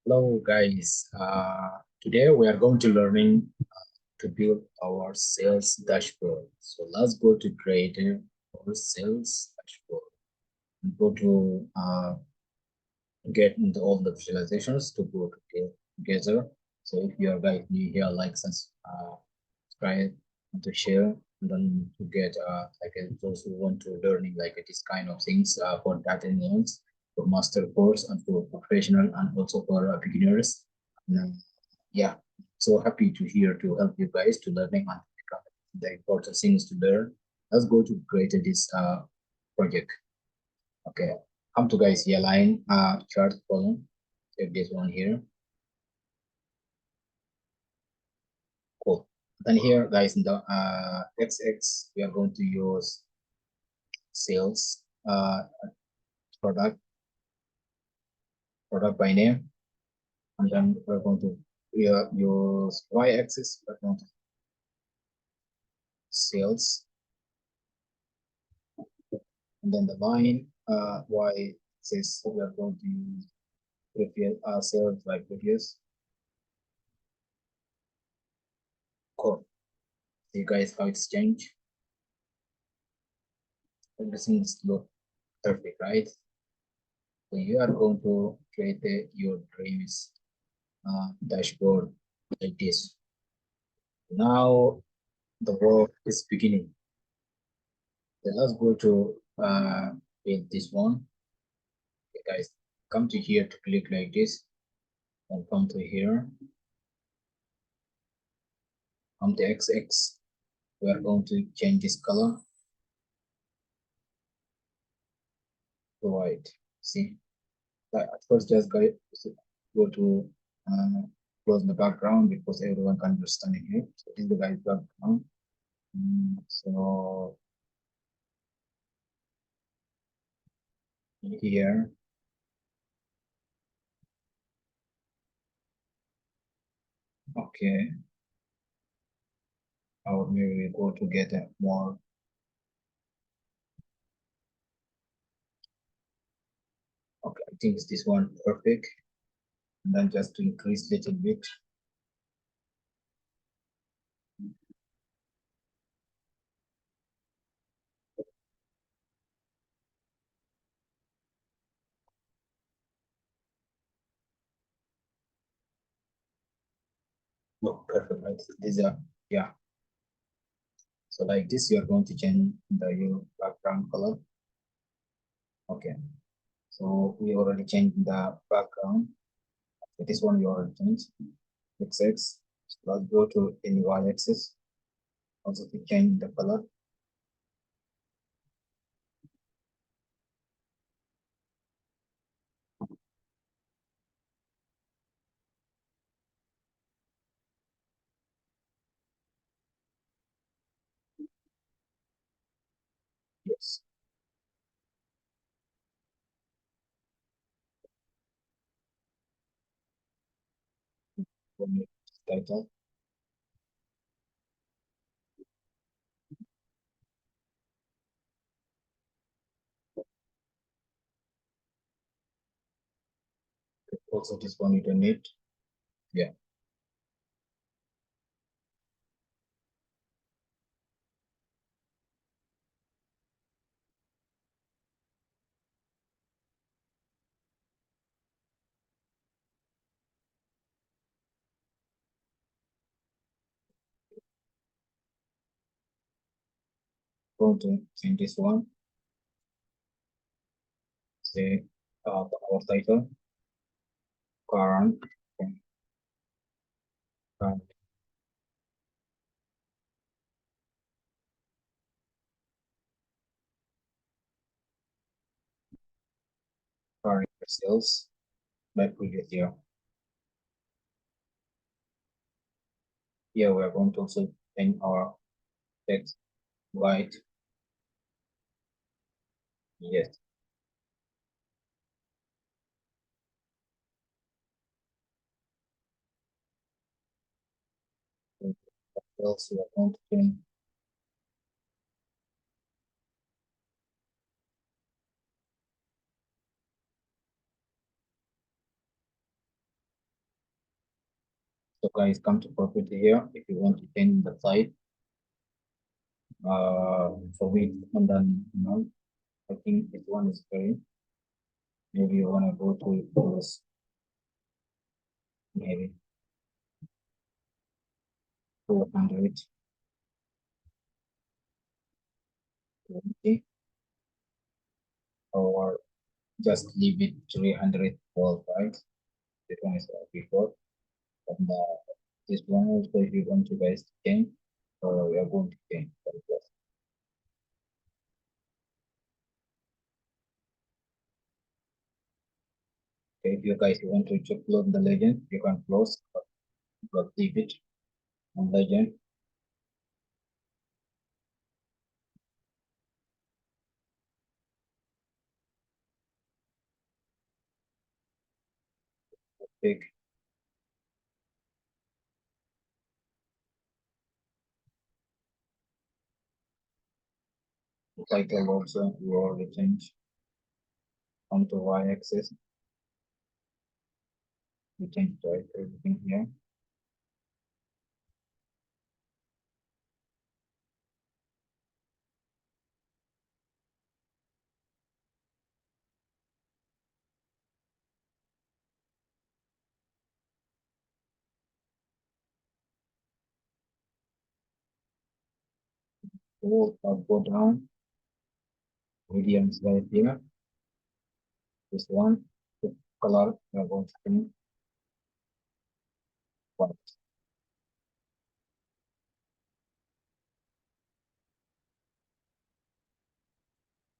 Hello guys, today we are going to learning to build our sales dashboard. So let's go to creative or sales dashboard and go to get into all the visualizations to go together. So if you are guys new here, like subscribe and to share and then to get like those who want to learning like this kind of things for data analysis, for master course and for professional and also for beginners. And, yeah, so happy to here to help you guys to learning and the important things to learn. Let's go to create this project. Okay, come to guys here line chart column. Take this one here. Cool. Then here guys in the XX we are going to use sales product by name, and then we're going to use y-axis. We're going to sales, and then the line y-axis we are going to use previous sales by previous. Cool. See you guys how it's changed. Everything's look perfect, right? So you are going to create your dreams dashboard like this. Now the work is beginning. So let's go to build this one. Okay, guys, come to here to click like this, and come to here, come to XX. We are going to change this color to white. See, at first just go to close the background because everyone can understand it here. So this is the guy's background. So here, okay, I will maybe go to get a more. Okay, I think this one perfect. And then just to increase a little bit. Look perfect, right? These are, yeah. So like this, you're going to change your background color. Okay. So we already changed the background. So this one we already changed. XX. So let's go to any y-axis. Also to change the color. Yes. For me, title. Also this one you don't need. Yeah. Going to change this one. Say our title. Current. Current current sales by previous year. Here we are going to also change our text white. Yes. Else we are going to change So guys, come to property here. If you want to change the site, for which, and then I think this one is free. Maybe you want to go to this, maybe 400 20, or just leave it 300 volt, right? This one is before. And this one also, if you want to guys change, so we are going to change. Okay, if you guys want to upload the legend, you can close, but leave it on legend. Big title also, you already change onto y-axis. We change everything here. So I'll go down, medium right here. This one, the color, we are going to change white.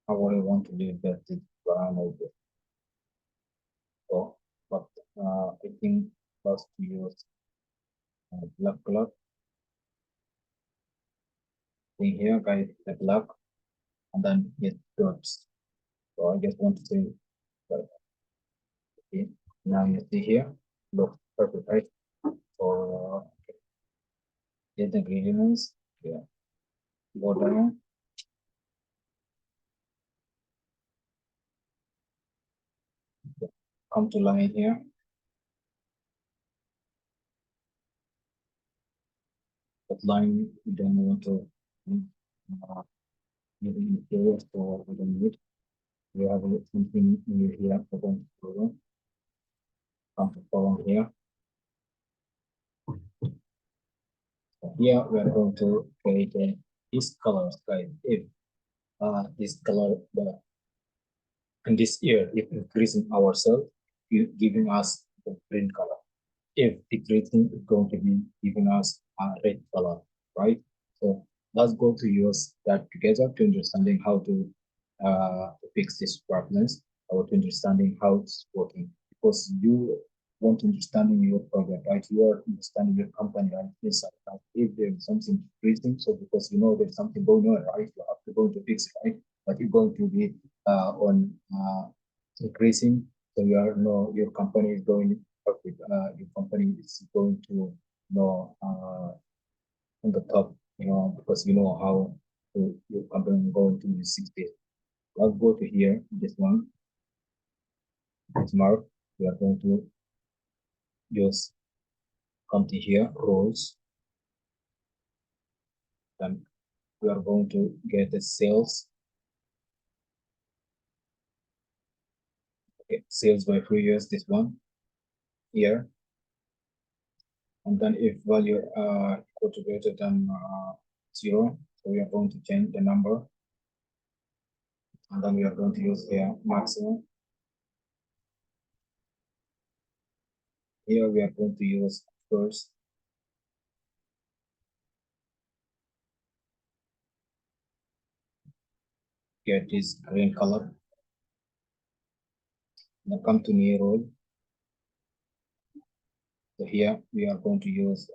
I only want to leave that brown over. So, but I think first to use black color. In here, guys, the black, and then it dots. So I just want to say that, okay, now you see here, look perfect, right? So get the ingredients, yeah, go down, come to line here, but line we don't want to uh, maybe material, so we don't need. We have something new here for going to come to column here. So here we are going to create this color guys. If this color the in this year if increasing ourselves, giving us the green color. If decreasing is going to be giving us a red color, right? So let's go to use that together to understanding how to fix these problems, or to understanding how it's working. Because you want to understanding your project, right? You are understanding your company, right? Inside, right? If there's something decreasing, so because you know there's something going on, right? You have to go to fix it, right? But you're going to be on increasing, so you are no your company is going perfect. Your company is going to on the top, because you know how your company is going to succeed. Let's go to here, this one, this mark. We are going to use come to here, roles. Then we are going to get the sales. Okay, sales by 3 years, this one here. And then if value equal to greater than 0, so we are going to change the number. And then we are going to use here maximum. Here we are going to use first get this green color. Now come to new role. So here we are going to use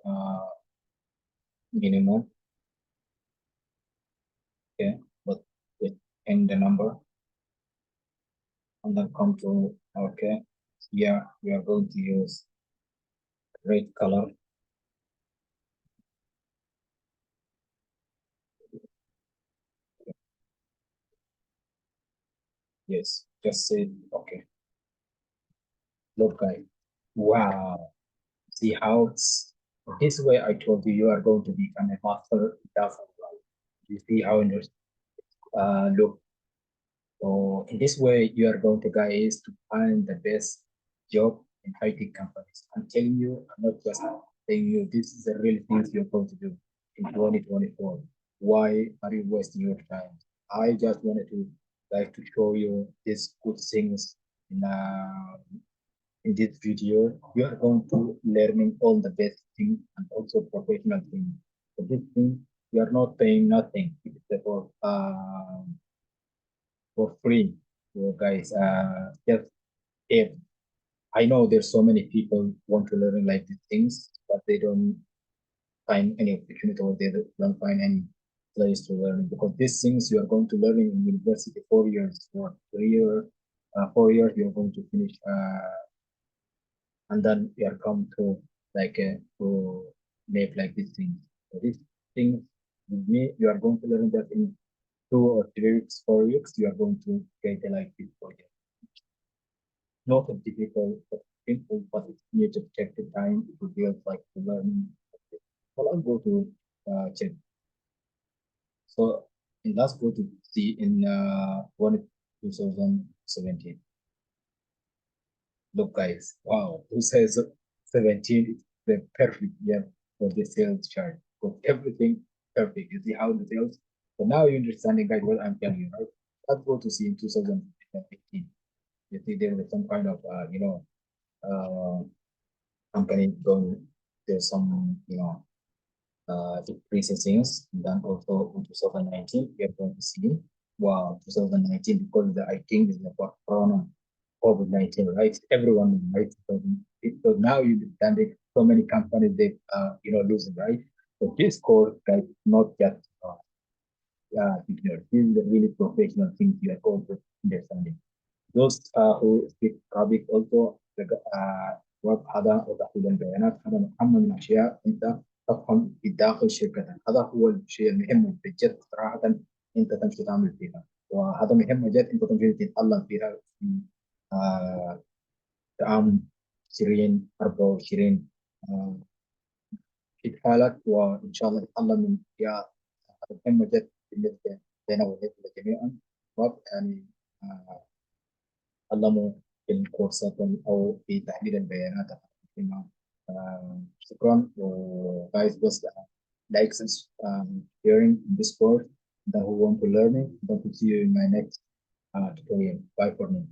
minimum. Okay, but with in the number. And then come to okay. Here we are going to use red color. Yes, just say okay. Look guys. Wow. See how it's This way, I told you, you are going to become a master data. You see how it look. So in this way, you are going to guys to find the best job in high tech companies. I'm telling you, I'm not just telling you, this is the real things you're going to do in 2024. Why are you wasting your time? I just wanted to like to show you these good things in in this video. You are going to learning all the best things and also professional things. So this thing you are not paying nothing. It's for free. So guys, just if I know there's so many people want to learn like these things, but they don't find any opportunity or they don't find any place to learn because these things you are going to learn in university 4 years or 3 years, 4 years you're going to finish, and then you are come to like to make like these things. So these things with me, you are going to learn that in 2 or 3 weeks, 4 weeks, you are going to get like this project. Not a difficult, but simple, but it needs to take the time to build like the learning. Well, I'll go to check. So and let's go to see in 2017. Look, guys, wow, who says 17 is the perfect year for the sales chart? Because everything perfect. You see how the sales. So now you understanding, guys, what I'm telling you, right? Let's go to see in 2018. You see there was some kind of uh, company going there's some decreasing things. And then also in 2019 we are going to see wow 2019 because I think is about corona COVID-19, right? Everyone, right? So now you understand it, so many companies they losing, right? So this course guys not just beginner. This is the really professional things you are going to understand. Those who speak Arabic also هذا تحديد البيانات هذا مهم من الأشياء أنت تفهم في داخل شركتك. هذا هو الشيء المهم بجد صراحة أنت تمشي تعمل فيها، وهذا مهم جد أنت تمشي تتعلم فيها في عام 20 24 في حالك، وإن شاء الله تتعلم من فيها. هذا مهم جد بالنسبة لنا ولكم جميعا. يعني علموا في الكورسات أو في تحليل البيانات. شكرا guys بس likes and sharing in Discord that who want to learn it. Hope to see you in my next tutorial. Bye for now.